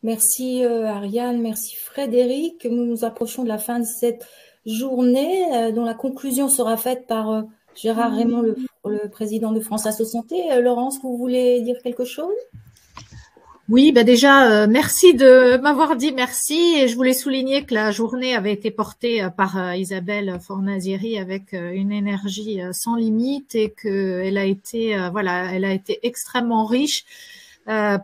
Merci Ariane, merci Frédéric. Nous nous approchons de la fin de cette journée dont la conclusion sera faite par Gérard Raymond, le président de France Asso Santé. Laurence, vous voulez dire quelque chose? Oui, ben déjà, merci de m'avoir dit merci. Et je voulais souligner que la journée avait été portée par Isabelle Fornazieri avec une énergie sans limite et qu'elle a été, voilà, elle a été extrêmement riche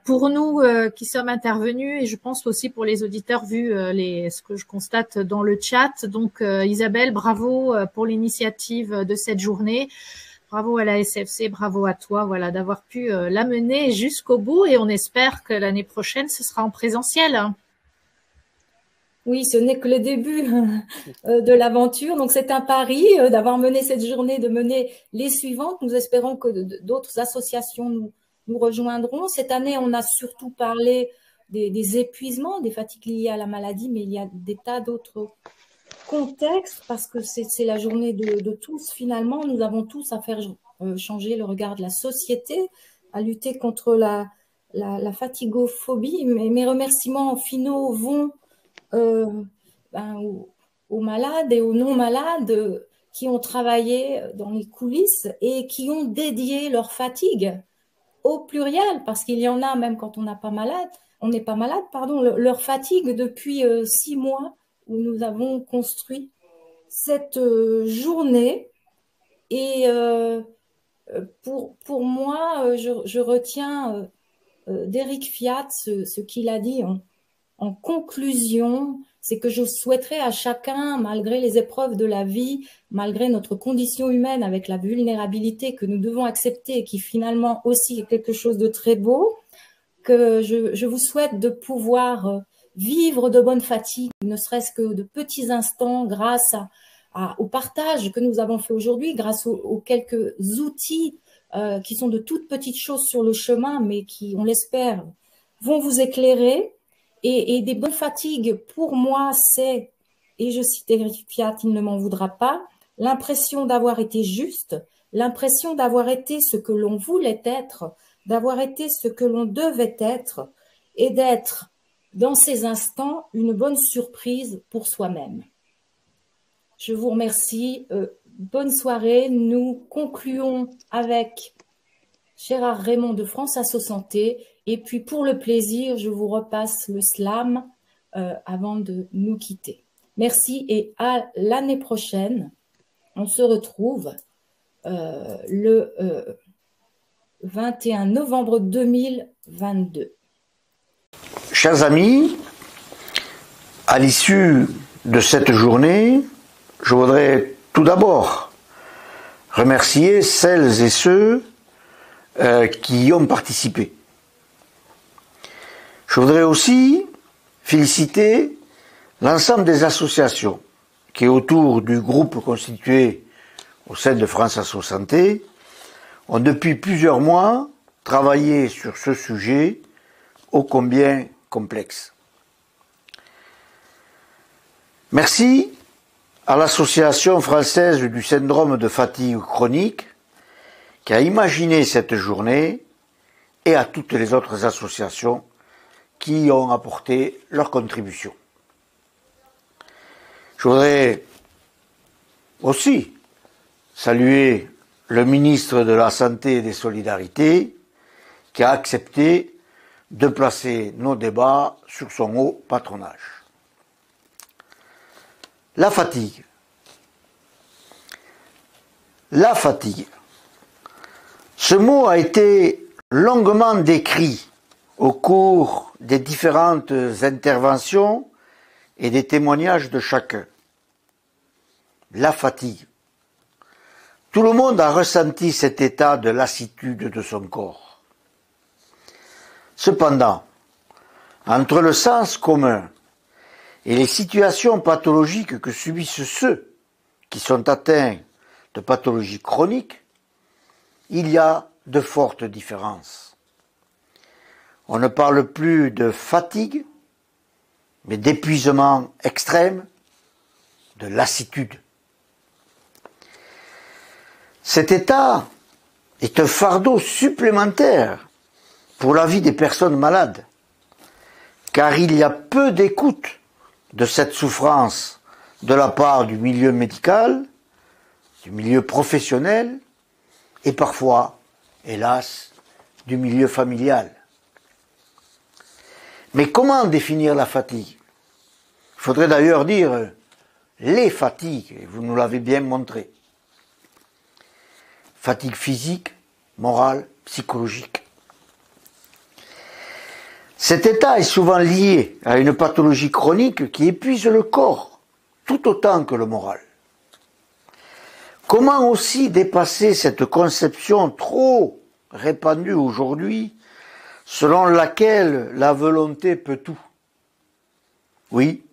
pour nous qui sommes intervenus et je pense aussi pour les auditeurs vu ce que je constate dans le chat. Donc, Isabelle, bravo pour l'initiative de cette journée. Bravo à la SFC, bravo à toi, voilà, d'avoir pu l'amener jusqu'au bout et on espère que l'année prochaine, ce sera en présentiel. Oui, ce n'est que le début de l'aventure. Donc, c'est un pari d'avoir mené cette journée, de mener les suivantes. Nous espérons que d'autres associations nous rejoindront. Cette année, on a surtout parlé des épuisements, des fatigues liées à la maladie, mais il y a des tas d'autres contexte parce que c'est la journée de tous finalement. Nous avons tous à faire changer le regard de la société, à lutter contre la fatigophobie. Mes remerciements finaux vont aux malades et aux non-malades qui ont travaillé dans les coulisses et qui ont dédié leur fatigue au pluriel, parce qu'il y en a même quand on n'est pas malade, pardon, leur fatigue depuis 6 mois où nous avons construit cette journée. Et pour moi, je retiens d'Éric Fiat ce qu'il a dit en conclusion, c'est que je souhaiterais à chacun, malgré les épreuves de la vie, malgré notre condition humaine avec la vulnérabilité que nous devons accepter et qui finalement aussi est quelque chose de très beau, que je vous souhaite de pouvoir vivre de bonnes fatigues, ne serait-ce que de petits instants grâce au partage que nous avons fait aujourd'hui, grâce aux quelques outils qui sont de toutes petites choses sur le chemin, mais qui, on l'espère, vont vous éclairer. Et des bonnes fatigues, pour moi, c'est, et je cite Éric Fiat, il ne m'en voudra pas, l'impression d'avoir été juste, l'impression d'avoir été ce que l'on voulait être, d'avoir été ce que l'on devait être, et d'être, dans ces instants, une bonne surprise pour soi-même. Je vous remercie. Bonne soirée. Nous concluons avec Gérard Raymond de France Asso Santé. Et puis, pour le plaisir, je vous repasse le slam avant de nous quitter. Merci et à l'année prochaine. On se retrouve le 21 novembre 2022. Chers amis, à l'issue de cette journée, je voudrais tout d'abord remercier celles et ceux qui y ont participé. Je voudrais aussi féliciter l'ensemble des associations qui, autour du groupe constitué au sein de France Asso Santé, ont depuis plusieurs mois travaillé sur ce sujet ô combien complexe. Merci à l'Association française du syndrome de fatigue chronique qui a imaginé cette journée et à toutes les autres associations qui y ont apporté leur contribution. Je voudrais aussi saluer le ministre de la Santé et des Solidarités qui a accepté de placer nos débats sur son haut patronage. La fatigue. La fatigue. Ce mot a été longuement décrit au cours des différentes interventions et des témoignages de chacun. La fatigue. Tout le monde a ressenti cet état de lassitude de son corps. Cependant, entre le sens commun et les situations pathologiques que subissent ceux qui sont atteints de pathologies chroniques, il y a de fortes différences. On ne parle plus de fatigue, mais d'épuisement extrême, de lassitude. Cet état est un fardeau supplémentaire pour la vie des personnes malades, car il y a peu d'écoute de cette souffrance de la part du milieu médical, du milieu professionnel et parfois, hélas, du milieu familial. Mais comment définir la fatigue? Il faudrait d'ailleurs dire les fatigues, et vous nous l'avez bien montré. Fatigue physique, morale, psychologique. Cet état est souvent lié à une pathologie chronique qui épuise le corps, tout autant que le moral. Comment aussi dépasser cette conception trop répandue aujourd'hui, selon laquelle la volonté peut tout? Oui,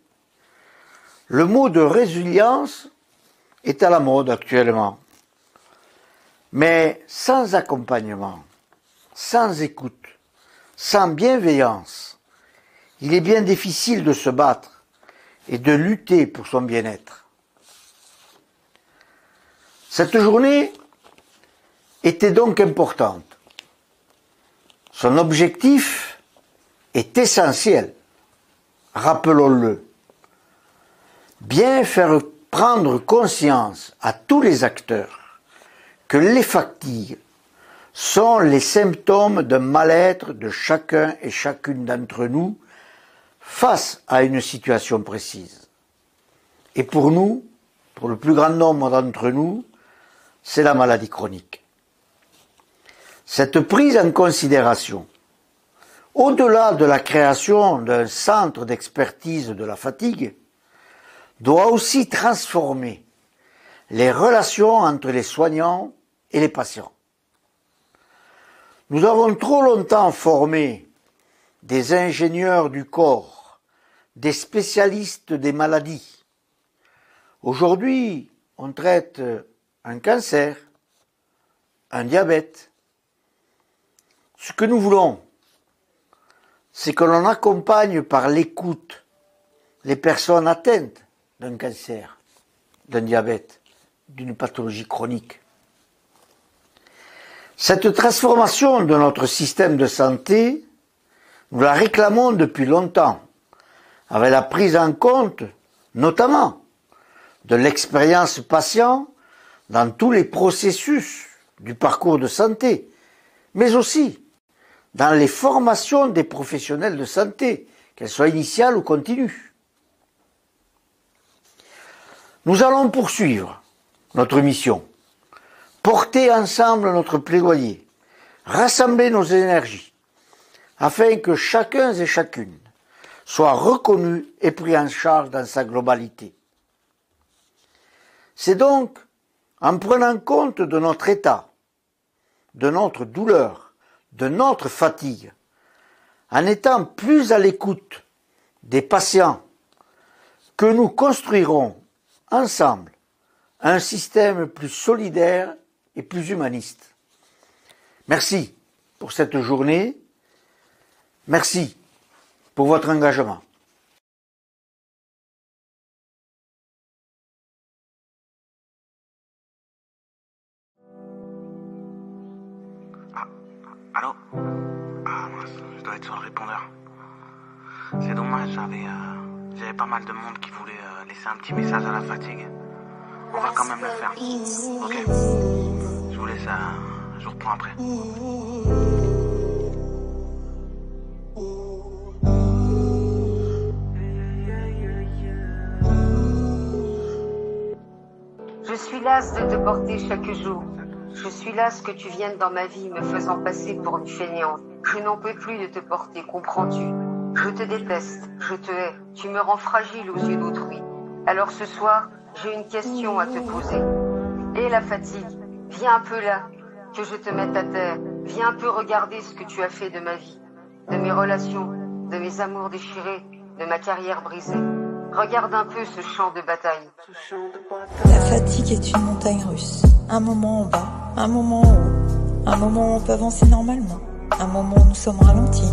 le mot de résilience est à la mode actuellement. Mais sans accompagnement, sans écoute, sans bienveillance, il est bien difficile de se battre et de lutter pour son bien-être. Cette journée était donc importante. Son objectif est essentiel, rappelons-le. Bien faire prendre conscience à tous les acteurs que les fatigues sont les symptômes d'un mal-être de chacun et chacune d'entre nous face à une situation précise. Et pour nous, pour le plus grand nombre d'entre nous, c'est la maladie chronique. Cette prise en considération, au-delà de la création d'un centre d'expertise de la fatigue, doit aussi transformer les relations entre les soignants et les patients. Nous avons trop longtemps formé des ingénieurs du corps, des spécialistes des maladies. Aujourd'hui, on traite un cancer, un diabète. Ce que nous voulons, c'est que l'on accompagne par l'écoute les personnes atteintes d'un cancer, d'un diabète, d'une pathologie chronique. Cette transformation de notre système de santé, nous la réclamons depuis longtemps, avec la prise en compte, notamment, de l'expérience patient dans tous les processus du parcours de santé, mais aussi dans les formations des professionnels de santé, qu'elles soient initiales ou continues. Nous allons poursuivre notre mission, porter ensemble notre plaidoyer, rassembler nos énergies, afin que chacun et chacune soit reconnu et pris en charge dans sa globalité. C'est donc en prenant compte de notre état, de notre douleur, de notre fatigue, en étant plus à l'écoute des patients, que nous construirons ensemble un système plus solidaire et plus humaniste. Merci pour cette journée. Merci pour votre engagement. Allô? Ah mince, je dois être sur le répondeur. C'est dommage, j'avais pas mal de monde qui voulait laisser un petit message à la fatigue. On va quand même le faire. Ok. Je vous laisse, je vous reprends après. Je suis lasse de te porter chaque jour. Je suis lasse que tu viennes dans ma vie me faisant passer pour une fainéante. Je n'en peux plus de te porter, comprends-tu? Je te déteste, je te hais. Tu me rends fragile aux yeux d'autrui. Alors ce soir, j'ai une question à te poser. Et la fatigue, viens un peu là, que je te mette à terre. Viens un peu regarder ce que tu as fait de ma vie, de mes relations, de mes amours déchirés, de ma carrière brisée. Regarde un peu ce champ de bataille. La fatigue est une montagne russe. Un moment en bas, un moment en haut. Un moment où on peut avancer normalement. Un moment où nous sommes ralentis.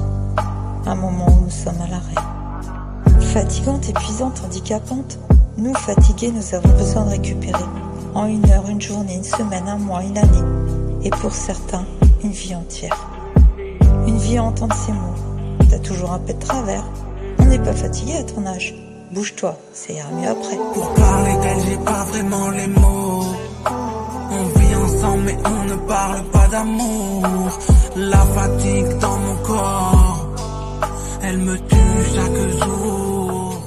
Un moment où nous sommes à l'arrêt. Fatigante, épuisante, handicapante. Nous, fatigués, nous avons besoin de récupérer. En une heure, une journée, une semaine, un mois, une année. Et pour certains, une vie entière. Une vie à entendre ces mots. T'as toujours un peu de travers. n'est pas fatigué à ton âge. Bouge-toi, ça ira mieux après. Pour parler d'elle, j'ai pas vraiment les mots. On vit ensemble mais on ne parle pas d'amour. La fatigue dans mon corps, elle me tue chaque jour.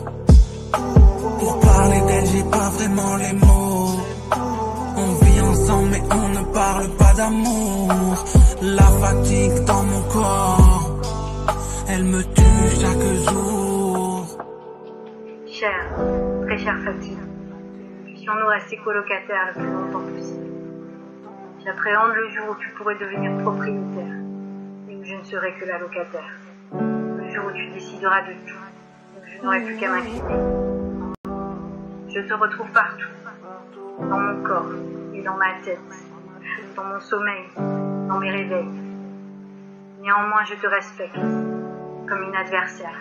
Pour parler d'elle, j'ai pas vraiment les mots. On vit ensemble mais on ne parle pas d'amour. La fatigue dans mon corps, elle me tue chaque jour. Chère, très chère Fatih, puissions-nous rester colocataires le plus longtemps possible. J'appréhende le jour où tu pourrais devenir propriétaire et où je ne serai que la locataire. Le jour où tu décideras de tout, où je n'aurai plus qu'à m'incliner. Je te retrouve partout, dans mon corps et dans ma tête, dans mon sommeil, dans mes réveils. Néanmoins, je te respecte comme une adversaire.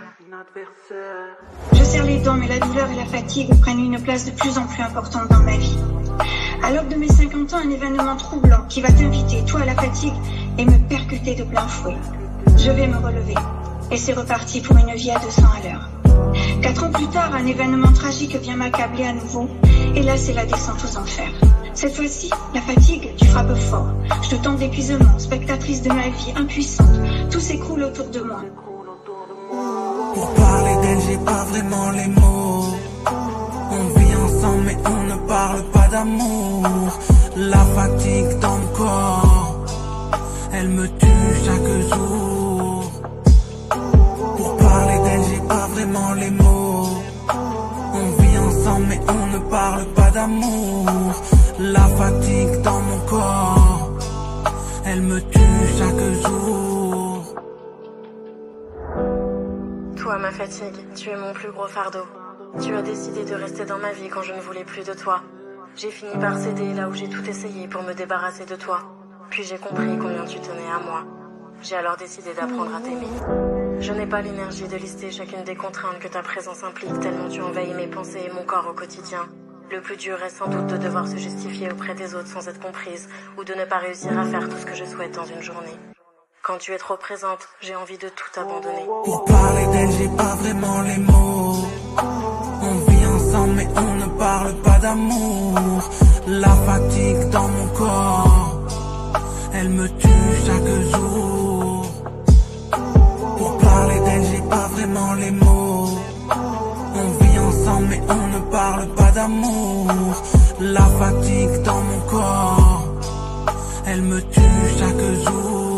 Je serre les dents, mais la douleur et la fatigue prennent une place de plus en plus importante dans ma vie. À l'aube de mes 50 ans, un événement troublant qui va t'inviter, toi à la fatigue, et me percuter de plein fouet. Je vais me relever, et c'est reparti pour une vie à 200 à l'heure. 4 ans plus tard, un événement tragique vient m'accabler à nouveau, et là c'est la descente aux enfers. Cette fois-ci, la fatigue, tu frappes fort. Je te tends d'épuisement, spectatrice de ma vie, impuissante. Tout s'écroule autour de moi. Pour parler d'elle, j'ai pas vraiment les mots. On vit ensemble mais on ne parle pas d'amour. La fatigue dans le corps, elle me tue chaque jour. Pour parler d'elle, j'ai pas vraiment les mots. On vit ensemble mais on ne parle pas d'amour. La fatigue dans mon corps, elle me tue chaque jour. Toi, ma fatigue, tu es mon plus gros fardeau. Tu as décidé de rester dans ma vie quand je ne voulais plus de toi. J'ai fini par céder là où j'ai tout essayé pour me débarrasser de toi. Puis j'ai compris combien tu tenais à moi. J'ai alors décidé d'apprendre à t'aimer. Je n'ai pas l'énergie de lister chacune des contraintes que ta présence implique tellement tu envahis mes pensées et mon corps au quotidien. Le plus dur est sans doute de devoir se justifier auprès des autres sans être comprise ou de ne pas réussir à faire tout ce que je souhaite dans une journée. Quand tu es trop présente, j'ai envie de tout abandonner. Pour parler d'elle, j'ai pas vraiment les mots. On vit ensemble mais on ne parle pas d'amour. La fatigue dans mon corps, elle me tue chaque jour. Pour parler d'elle, j'ai pas vraiment les mots. On vit ensemble mais on ne parle pas d'amour. La fatigue dans mon corps, elle me tue chaque jour.